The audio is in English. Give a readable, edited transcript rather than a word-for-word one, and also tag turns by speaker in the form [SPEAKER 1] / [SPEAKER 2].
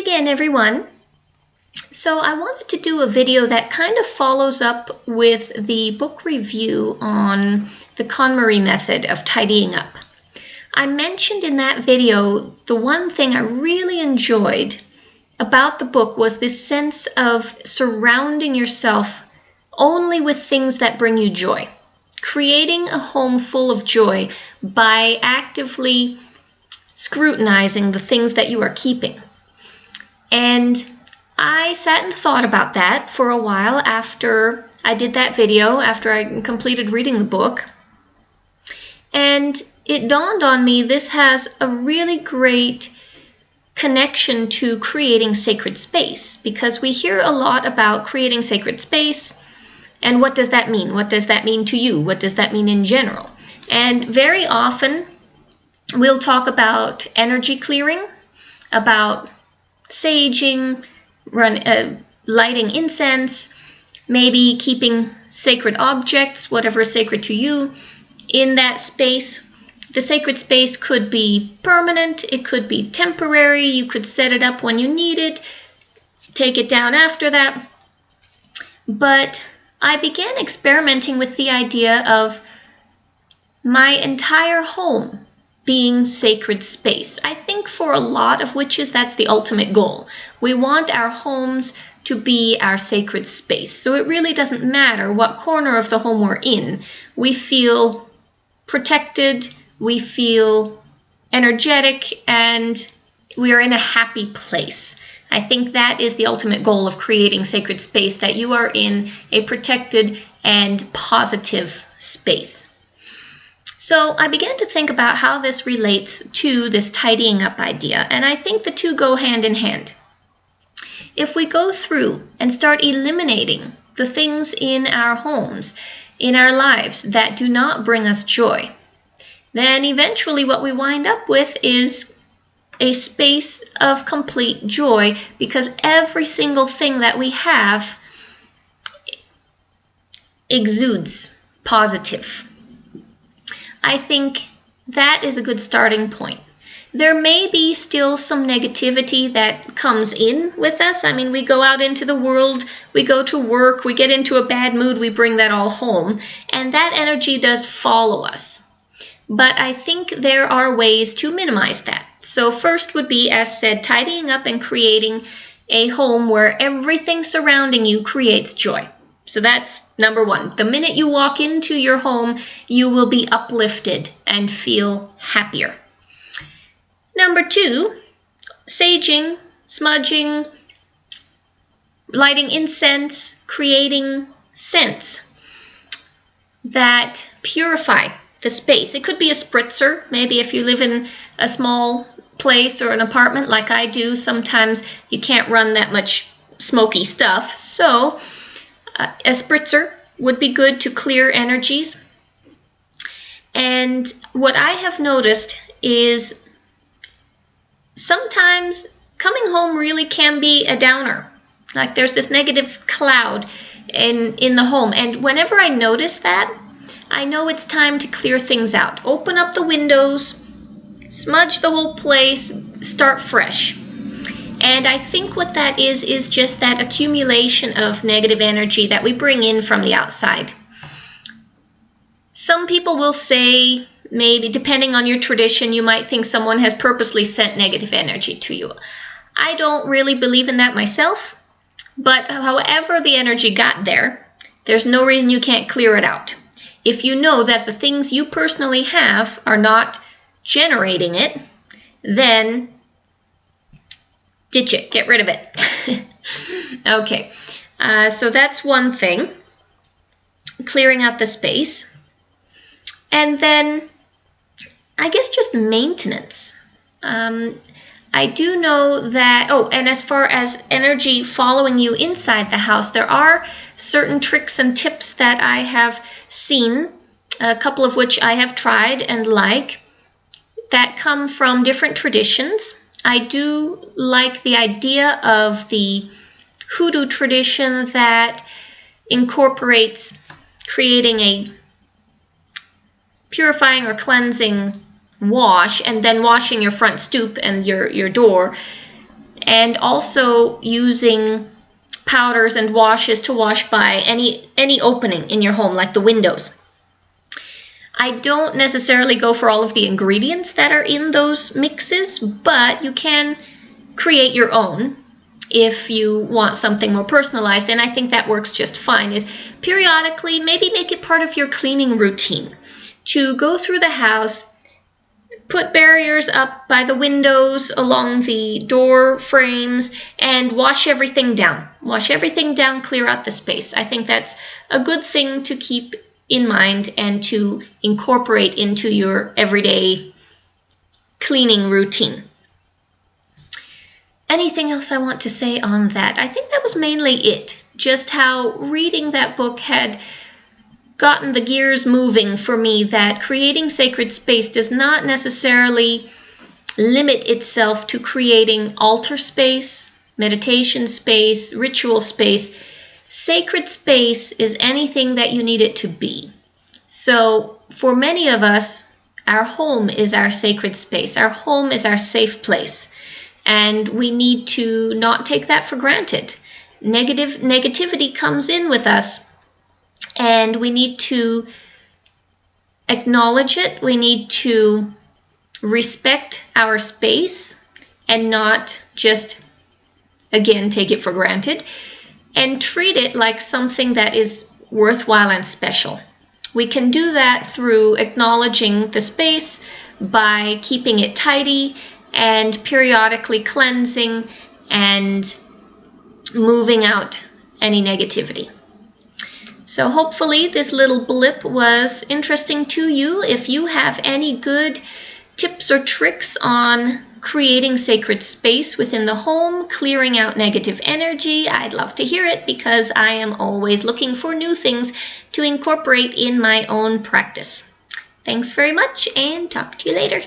[SPEAKER 1] again, everyone. So I wanted to do a video that kind of follows up with the book review on the KonMari method of tidying up. I mentioned in that video the one thing I really enjoyed about the book was this sense of surrounding yourself only with things that bring you joy. Creating a home full of joy by actively scrutinizing the things that you are keeping. And I sat and thought about that for a while after I did that video, after I completed reading the book. And it dawned on me this has a really great connection to creating sacred space, because we hear a lot about creating sacred space. And what does that mean? What does that mean to you? What does that mean in general? And very often we'll talk about energy clearing, about saging, lighting incense, maybe keeping sacred objects, whatever is sacred to you, in that space. The sacred space could be permanent, it could be temporary, you could set it up when you need it, take it down after that. But I began experimenting with the idea of my entire home being sacred space. I think for a lot of witches that's the ultimate goal. We want our homes to be our sacred space. So it really doesn't matter what corner of the home we're in. We feel protected, we feel energetic, and we are in a happy place. I think that is the ultimate goal of creating sacred space, that you are in a protected and positive space. So I began to think about how this relates to this tidying up idea, and I think the two go hand in hand. If we go through and start eliminating the things in our homes, in our lives, that do not bring us joy, then eventually what we wind up with is a space of complete joy, because every single thing that we have exudes positive. I think that is a good starting point. There may be still some negativity that comes in with us. I mean, we go out into the world, we go to work, we get into a bad mood, we bring that all home, and that energy does follow us. But I think there are ways to minimize that. So first would be, as said, tidying up and creating a home where everything surrounding you creates joy. So that's number one. The minute you walk into your home, you will be uplifted and feel happier. Number two, saging, smudging, lighting incense, creating scents that purify the space. It could be a spritzer. Maybe if you live in a small place or an apartment like I do, sometimes you can't run that much smoky stuff. So a spritzer would be good to clear energies. And what I have noticed is sometimes coming home really can be a downer. Like there's this negative cloud in the home. And whenever I notice that, I know it's time to clear things out. Open up the windows, smudge the whole place, start fresh. And I think what that is just that accumulation of negative energy that we bring in from the outside. Some people will say, maybe depending on your tradition, you might think someone has purposely sent negative energy to you. I don't really believe in that myself, but however the energy got there, there's no reason you can't clear it out. If you know that the things you personally have are not generating it, then ditch it, get rid of it. Okay, so that's one thing, clearing out the space. And then I guess just maintenance. I do know that, and as far as energy following you inside the house, there are certain tricks and tips that I have seen, a couple of which I have tried and like, that come from different traditions. I do like the idea of the hoodoo tradition that incorporates creating a purifying or cleansing wash and then washing your front stoop and your door and also using powders and washes to wash by any opening in your home, like the windows. I don't necessarily go for all of the ingredients that are in those mixes, but you can create your own if you want something more personalized, and I think that works just fine. Is periodically maybe make it part of your cleaning routine to go through the house, put barriers up by the windows, along the door frames, and wash everything down. Wash everything down, clear out the space. I think that's a good thing to keep in mind and to incorporate into your everyday cleaning routine. Anything else I want to say on that? I think that was mainly it. Just how reading that book had gotten the gears moving for me, that creating sacred space does not necessarily limit itself to creating altar space, meditation space, ritual space. Sacred space is anything that you need it to be. So for many of us, our home is our sacred space. Our home is our safe place. And we need to not take that for granted. Negativity comes in with us, and we need to acknowledge it. We need to respect our space and not just, again, take it for granted, and treat it like something that is worthwhile and special. We can do that through acknowledging the space by keeping it tidy and periodically cleansing and moving out any negativity. So hopefully this little blip was interesting to you. If you have any good tips or tricks on creating sacred space within the home, clearing out negative energy, I'd love to hear it, because I am always looking for new things to incorporate in my own practice. Thanks very much, and talk to you later.